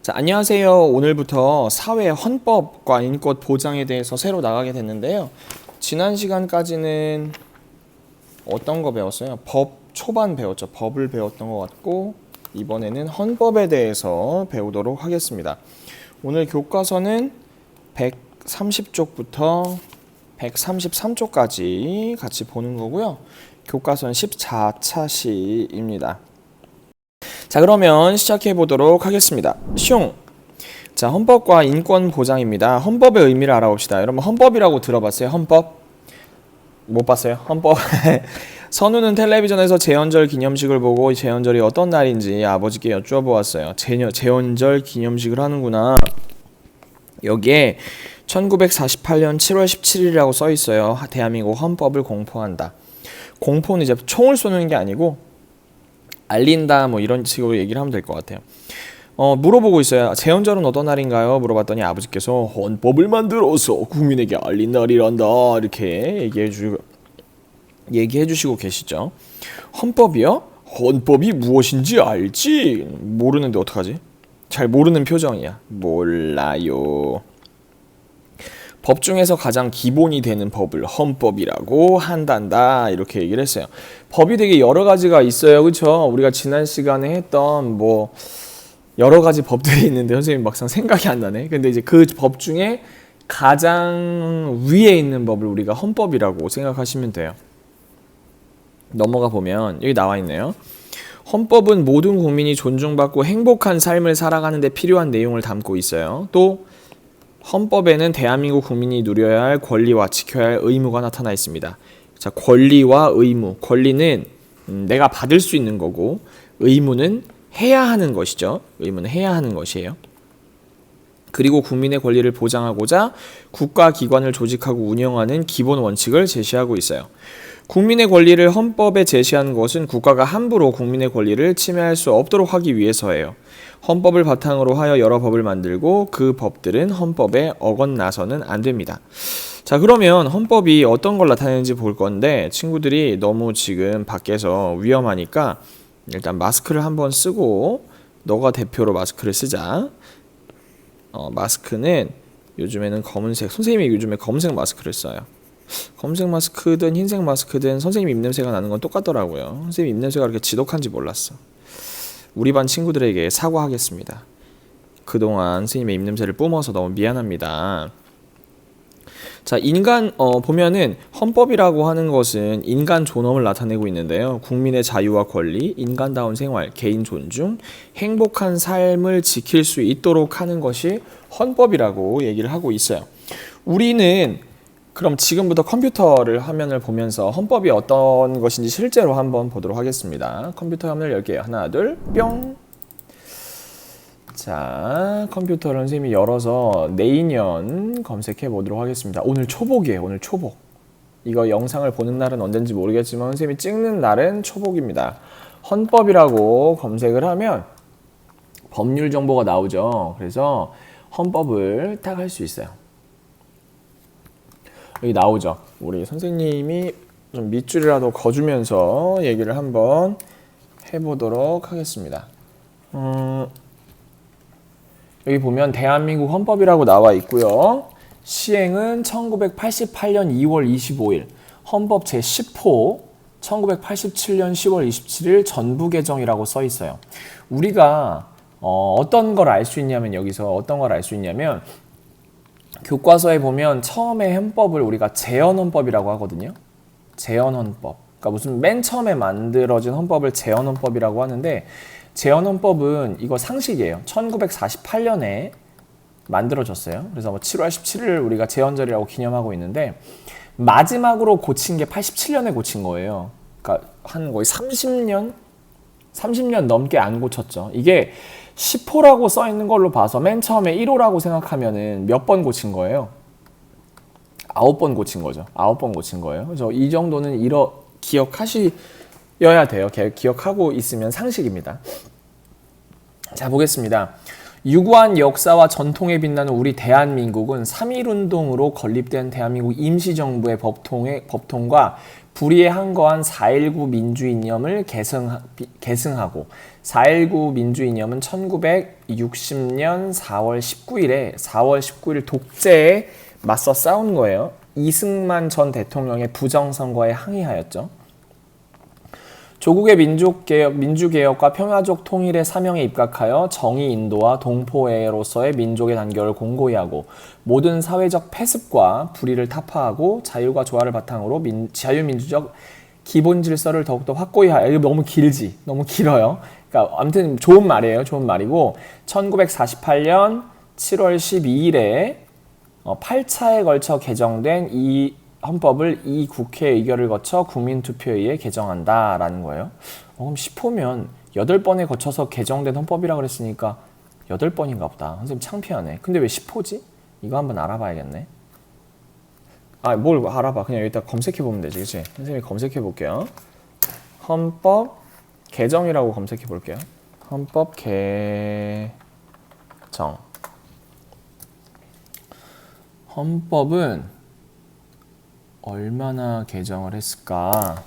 자, 안녕하세요. 오늘부터 사회 헌법과 인권 보장에 대해서 새로 나가게 됐는데요. 지난 시간까지는 어떤 거 배웠어요? 법 초반 배웠죠. 법을 배웠던 것 같고 이번에는 헌법에 대해서 배우도록 하겠습니다. 오늘 교과서는 130쪽부터 133쪽까지 같이 보는 거고요. 교과서는 14차시입니다. 자, 그러면 시작해 보도록 하겠습니다. 슝! 자, 헌법과 인권 보장입니다. 헌법의 의미를 알아봅시다. 여러분, 헌법이라고 들어봤어요? 헌법? 못 봤어요? 헌법? 선우는 텔레비전에서 제헌절 기념식을 보고 제헌절이 어떤 날인지 아버지께 여쭈어보았어요. 제헌절 기념식을 하는구나. 여기에 1948년 7월 17일이라고 써 있어요. 대한민국 헌법을 공포한다. 공포는 이제 총을 쏘는 게 아니고 알린다 뭐 이런 식으로 얘기를 하면 될 것 같아요. 물어보고 있어요. 제헌절은 어떤 날인가요? 물어봤더니 아버지께서 헌법을 만들어서 국민에게 알린 날이란다 이렇게 얘기해 주시고 계시죠. 헌법이요? 헌법이 무엇인지 알지? 모르는데 어떡하지? 잘 모르는 표정이야. 몰라요. 법 중에서 가장 기본이 되는 법을 헌법이라고 한단다 이렇게 얘기를 했어요. 법이 되게 여러 가지가 있어요. 그렇죠? 우리가 지난 시간에 했던 뭐 여러 가지 법들이 있는데 선생님 막상 생각이 안 나네. 근데 이제 그 법 중에 가장 위에 있는 법을 우리가 헌법이라고 생각하시면 돼요. 넘어가 보면 여기 나와 있네요. 헌법은 모든 국민이 존중받고 행복한 삶을 살아가는 데 필요한 내용을 담고 있어요. 또 헌법에는 대한민국 국민이 누려야 할 권리와 지켜야 할 의무가 나타나 있습니다. 자, 권리와 의무. 권리는 내가 받을 수 있는 거고 의무는 해야 하는 것이죠. 의무는 해야 하는 것이에요. 그리고 국민의 권리를 보장하고자 국가기관을 조직하고 운영하는 기본 원칙을 제시하고 있어요. 국민의 권리를 헌법에 제시한 것은 국가가 함부로 국민의 권리를 침해할 수 없도록 하기 위해서예요. 헌법을 바탕으로 하여 여러 법을 만들고 그 법들은 헌법에 어긋나서는 안 됩니다. 자, 그러면 헌법이 어떤 걸 나타내는지 볼 건데 친구들이 너무 지금 밖에서 위험하니까 일단 마스크를 한번 쓰고 너가 대표로 마스크를 쓰자. 마스크는 요즘에는 검은색, 선생님이 요즘에 검은색 마스크를 써요. 검은색 마스크든 흰색 마스크든 선생님 입냄새가 나는 건 똑같더라고요. 선생님 입냄새가 그렇게 지독한지 몰랐어. 우리 반 친구들에게 사과하겠습니다. 그동안 선생님의 입냄새를 뿜어서 너무 미안합니다. 자, 보면은 헌법이라고 하는 것은 인간 존엄을 나타내고 있는데요. 국민의 자유와 권리, 인간다운 생활, 개인 존중, 행복한 삶을 지킬 수 있도록 하는 것이 헌법이라고 얘기를 하고 있어요. 우리는 그럼 지금부터 컴퓨터를 화면을 보면서 헌법이 어떤 것인지 실제로 한번 보도록 하겠습니다. 컴퓨터 화면을 열게요. 하나, 둘, 뿅. 자, 컴퓨터를 선생님이 열어서 내인연 검색해 보도록 하겠습니다. 오늘 초복이에요. 오늘 초복. 이거 영상을 보는 날은 언젠지 모르겠지만 선생님이 찍는 날은 초복입니다. 헌법이라고 검색을 하면 법률 정보가 나오죠. 그래서 헌법을 딱 할 수 있어요. 여기 나오죠. 우리 선생님이 좀 밑줄이라도 거주면서 얘기를 한번 해보도록 하겠습니다. 여기 보면 대한민국 헌법이라고 나와 있고요. 시행은 1988년 2월 25일 헌법 제10호 1987년 10월 27일 전부 개정이라고 써 있어요. 우리가 어떤 걸 알 수 있냐면 여기서 어떤 걸 알 수 있냐면 교과서에 보면 처음에 헌법을 우리가 제헌헌법이라고 하거든요. 제헌헌법. 그러니까 무슨 맨 처음에 만들어진 헌법을 제헌헌법이라고 하는데 제헌헌법은 이거 상식이에요. 1948년에 만들어졌어요. 그래서 7월 17일 우리가 제헌절이라고 기념하고 있는데 마지막으로 고친 게 87년에 고친 거예요. 그러니까 한 거의 30년 넘게 안 고쳤죠. 이게 10호라고 써 있는 걸로 봐서 맨 처음에 1호라고 생각하면은 몇 번 고친 거예요? 9번 고친 거죠. 9번 고친 거예요. 그래서 이 정도는 기억하셔야 돼요. 기억하고 있으면 상식입니다. 자, 보겠습니다. 유구한 역사와 전통에 빛나는 우리 대한민국은 3.1운동으로 건립된 대한민국 임시정부의 법통과 불의에 항거한 4.19 민주이념을 계승하고 4.19 민주이념은 1960년 4월 19일 독재에 맞서 싸운 거예요. 이승만 전 대통령의 부정선거에 항의하였죠. 조국의 민주개혁과 평화적 통일의 사명에 입각하여 정의 인도와 동포애로서의 민족의 단결을 공고히 하고 모든 사회적 폐습과 불의를 타파하고 자유와 조화를 바탕으로 자유민주적 기본 질서를 더욱더 확고히 하여. 이거 너무 길지? 너무 길어요. 그러니까 아무튼 좋은 말이에요. 좋은 말이고 1948년 7월 12일에 8차에 걸쳐 개정된 이 헌법을 이 국회 의결을 거쳐 국민투표에 의해 개정한다라는 거예요. 그럼 10호면 8번에 거쳐서 개정된 헌법이라 그랬으니까 8번인가 보다. 선생님 창피하네. 근데 왜 10호지? 이거 한번 알아봐야겠네. 뭘 알아봐. 그냥 여기다 검색해보면 되지. 그치? 선생님이 검색해볼게요. 헌법 개정이라고 검색해볼게요. 헌법 개정. 헌법은 얼마나 개정을 했을까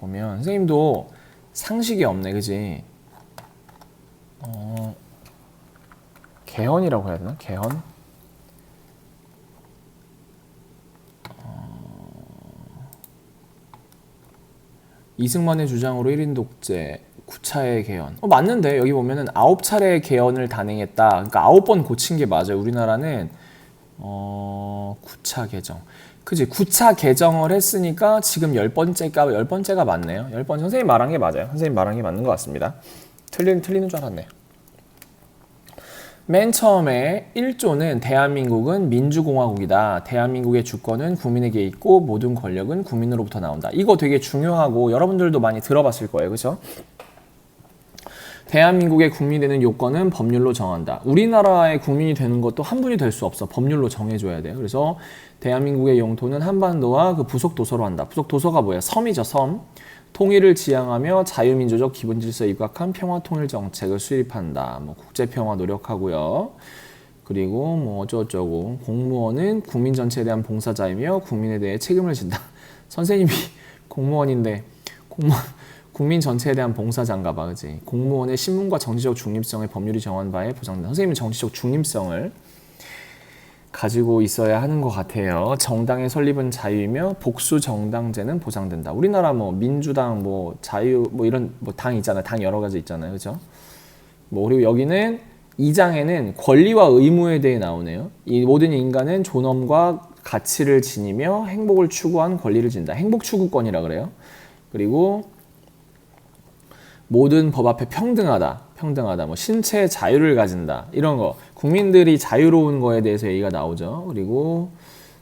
보면 선생님도 상식이 없네, 그지? 개헌이라고 해야 되나? 개헌? 이승만의 주장으로 1인 독재 9차례 개헌. 맞는데 여기 보면은 9차례 개헌을 단행했다. 그러니까 9번 고친 게 맞아요. 우리나라는 9차 개정. 그치, 9차 개정을 했으니까 지금 10번째가 맞네요. 10번 선생님 말한 게 맞아요. 선생님 말한 게 맞는 것 같습니다. 틀리는 줄 알았네요. 맨 처음에 1조는 대한민국은 민주공화국이다. 대한민국의 주권은 국민에게 있고 모든 권력은 국민으로부터 나온다. 이거 되게 중요하고 여러분들도 많이 들어봤을 거예요. 그렇죠? 대한민국의 국민이 되는 요건은 법률로 정한다. 우리나라의 국민이 되는 것도 한 분이 될 수 없어. 법률로 정해줘야 돼요. 그래서 대한민국의 영토는 한반도와 그 부속 도서로 한다. 부속 도서가 뭐야? 섬이죠, 섬. 통일을 지향하며 자유민주적 기본 질서에 입각한 평화통일 정책을 수립한다. 국제평화 노력하고요. 그리고 어쩌고저쩌고. 공무원은 국민 전체에 대한 봉사자이며 국민에 대해 책임을 진다. 선생님이 공무원인데 국민 전체에 대한 봉사자인가 봐, 그지? 공무원의 신분과 정치적 중립성을 법률이 정한 바에 보장된다. 선생님은 정치적 중립성을 가지고 있어야 하는 것 같아요. 정당의 설립은 자유이며 복수 정당제는 보장된다. 우리나라 민주당, 자유, 이런 당 있잖아요. 당 여러 가지 있잖아요, 그죠? 그리고 여기는 2장에는 권리와 의무에 대해 나오네요. 이 모든 인간은 존엄과 가치를 지니며 행복을 추구한 권리를 진다. 행복 추구권이라 그래요. 그리고 모든 법 앞에 평등하다, 신체의 자유를 가진다, 이런 거. 국민들이 자유로운 거에 대해서 얘기가 나오죠. 그리고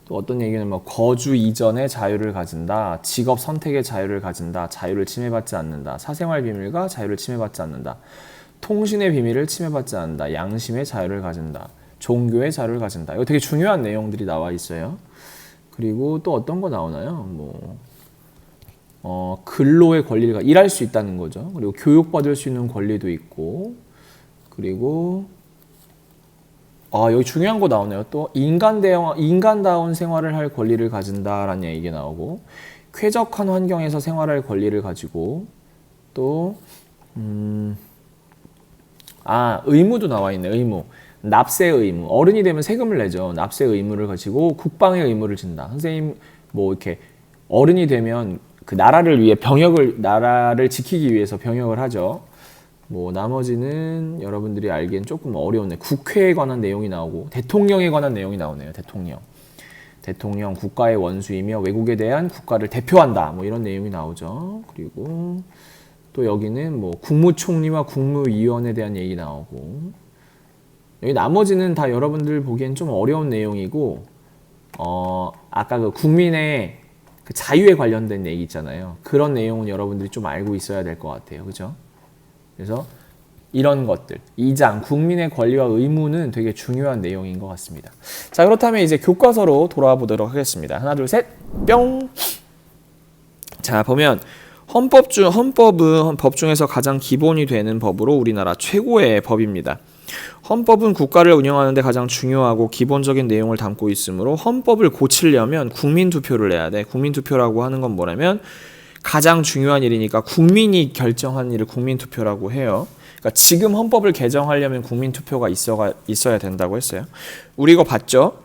또 어떤 얘기는 거주 이전의 자유를 가진다, 직업 선택의 자유를 가진다, 자유를 침해받지 않는다, 사생활 비밀과 자유를 침해받지 않는다, 통신의 비밀을 침해받지 않는다, 양심의 자유를 가진다, 종교의 자유를 가진다. 이거 되게 중요한 내용들이 나와 있어요. 그리고 또 어떤 거 나오나요? 근로의 권리를 일할 수 있다는 거죠. 그리고 교육받을 수 있는 권리도 있고, 그리고 여기 중요한 거 나오네요. 또 인간다운 생활을 할 권리를 가진다라는 얘기 나오고, 쾌적한 환경에서 생활할 권리를 가지고, 또 의무도 나와 있네. 의무. 납세 의무. 어른이 되면 세금을 내죠. 납세 의무를 가지고 국방의 의무를 진다. 선생님 이렇게 어른이 되면 그 나라를 지키기 위해서 병역을 하죠. 나머지는 여러분들이 알기엔 조금 어려운데 국회에 관한 내용이 나오고 대통령에 관한 내용이 나오네요. 대통령 국가의 원수이며 외국에 대한 국가를 대표한다. 이런 내용이 나오죠. 그리고 또 여기는 국무총리와 국무위원에 대한 얘기 나오고, 여기 나머지는 다 여러분들 보기엔 좀 어려운 내용이고, 아까 그 국민의 그 자유에 관련된 얘기 있잖아요. 그런 내용은 여러분들이 좀 알고 있어야 될 것 같아요. 그죠? 그래서 이런 것들, 2장 국민의 권리와 의무는 되게 중요한 내용인 것 같습니다. 자, 그렇다면 이제 교과서로 돌아와 보도록 하겠습니다. 하나, 둘, 셋, 뿅! 자, 보면 헌법은 법 중에서 가장 기본이 되는 법으로 우리나라 최고의 법입니다. 헌법은 국가를 운영하는 데 가장 중요하고 기본적인 내용을 담고 있으므로 헌법을 고치려면 국민투표를 내야 돼. 국민투표라고 하는 건 뭐냐면 가장 중요한 일이니까 국민이 결정한 일을 국민투표라고 해요. 그러니까 지금 헌법을 개정하려면 국민투표가 있어야 된다고 했어요. 우리 이거 봤죠?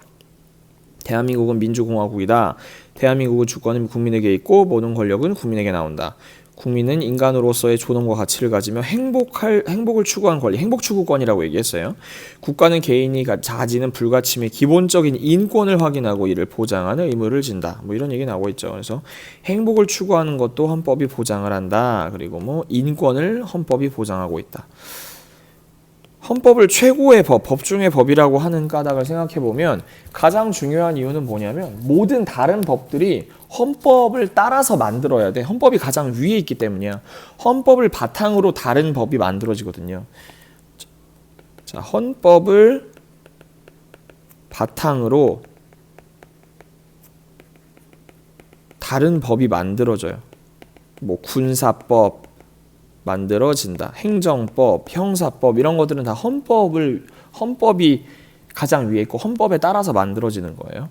대한민국은 민주공화국이다. 대한민국은 주권은 국민에게 있고 모든 권력은 국민에게 나온다. 국민은 인간으로서의 존엄과 가치를 가지며 행복을 추구한 권리, 행복추구권이라고 얘기했어요. 국가는 개인이 가지는 불가침의 기본적인 인권을 확인하고 이를 보장하는 의무를 진다. 뭐 이런 얘기 나오고 있죠. 그래서 행복을 추구하는 것도 헌법이 보장을 한다. 그리고 뭐 인권을 헌법이 보장하고 있다. 헌법을 최고의 법 중의 법이라고 하는 까닭을 생각해보면 가장 중요한 이유는 뭐냐면 모든 다른 법들이 헌법을 따라서 만들어야 돼. 헌법이 가장 위에 있기 때문이야. 헌법을 바탕으로 다른 법이 만들어지거든요. 자, 헌법을 바탕으로 다른 법이 만들어져요. 뭐 군사법 만들어진다. 행정법, 형사법 이런 것들은 다 헌법이 가장 위에 있고 헌법에 따라서 만들어지는 거예요.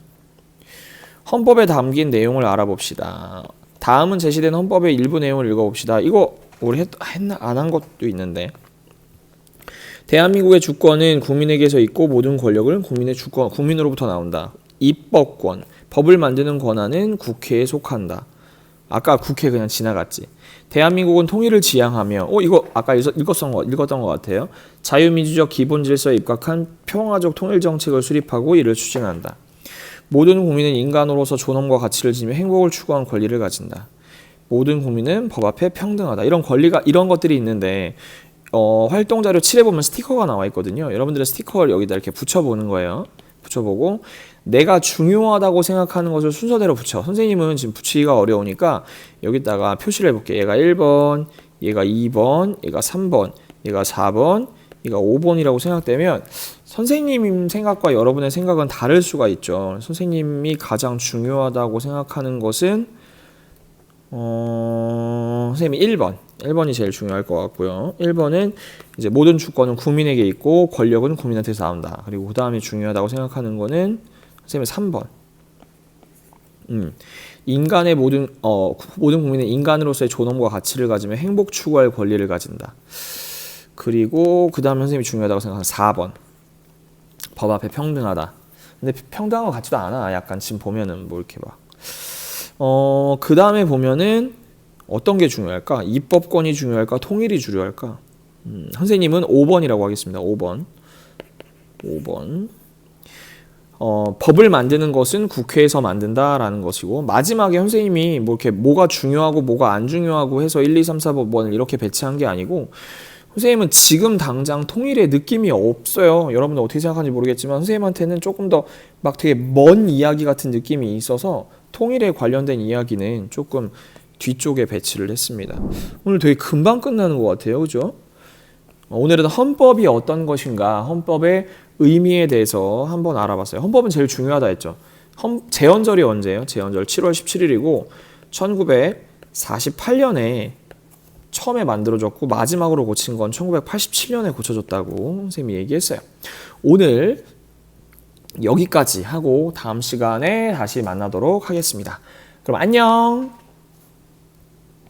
헌법에 담긴 내용을 알아봅시다. 다음은 제시된 헌법의 일부 내용을 읽어봅시다. 이거 우리 안 한 것도 있는데 대한민국의 주권은 국민에게서 있고 모든 권력은 국민으로부터 나온다. 입법권, 법을 만드는 권한은 국회에 속한다. 아까 국회 그냥 지나갔지. 대한민국은 통일을 지향하며 이거 아까 읽었던 것 같아요. 자유민주적 기본질서에 입각한 평화적 통일정책을 수립하고 이를 추진한다. 모든 국민은 인간으로서 존엄과 가치를 지니며 행복을 추구한 권리를 가진다. 모든 국민은 법 앞에 평등하다. 이런 것들이 있는데 활동자료 7에 보면 스티커가 나와 있거든요. 여러분들은 스티커를 여기다 이렇게 붙여보는 거예요. 붙여보고 내가 중요하다고 생각하는 것을 순서대로 붙여. 선생님은 지금 붙이기가 어려우니까 여기다가 표시를 해볼게. 얘가 1번, 얘가 2번, 얘가 3번, 얘가 4번, 얘가 5번이라고 생각되면 선생님 생각과 여러분의 생각은 다를 수가 있죠. 선생님이 가장 중요하다고 생각하는 것은 선생님이 1번이 제일 중요할 것 같고요. 1번은 이제 모든 주권은 국민에게 있고 권력은 국민한테서 나온다. 그리고 그 다음에 중요하다고 생각하는 거는 선생님이 3번. 인간의 모든 국민은 인간으로서의 존엄과 가치를 가지며 행복 추구할 권리를 가진다. 그리고 그 다음에 선생님이 중요하다고 생각하는 4번. 법 앞에 평등하다. 근데 평등한 것 같지도 않아. 약간 지금 보면은 뭐 이렇게 막. 그 다음에 보면은 어떤 게 중요할까? 입법권이 중요할까? 통일이 중요할까? 선생님은 5번이라고 하겠습니다. 5번. 법을 만드는 것은 국회에서 만든다라는 것이고 마지막에 선생님이 뭐 이렇게 뭐가 중요하고 뭐가 안 중요하고 해서 1, 2, 3, 4, 5번을 이렇게 배치한 게 아니고 선생님은 지금 당장 통일의 느낌이 없어요. 여러분들 어떻게 생각하는지 모르겠지만 선생님한테는 조금 더 막 되게 먼 이야기 같은 느낌이 있어서 통일에 관련된 이야기는 조금 뒤쪽에 배치를 했습니다. 오늘 되게 금방 끝나는 것 같아요. 그죠? 오늘은 헌법이 어떤 것인가, 헌법의 의미에 대해서 한번 알아봤어요. 헌법은 제일 중요하다 했죠. 제헌절이 언제예요? 제헌절 7월 17일이고 1948년에 처음에 만들어졌고 마지막으로 고친 건 1987년에 고쳐졌다고 선생님이 얘기했어요. 오늘 여기까지 하고 다음 시간에 다시 만나도록 하겠습니다. 그럼 안녕!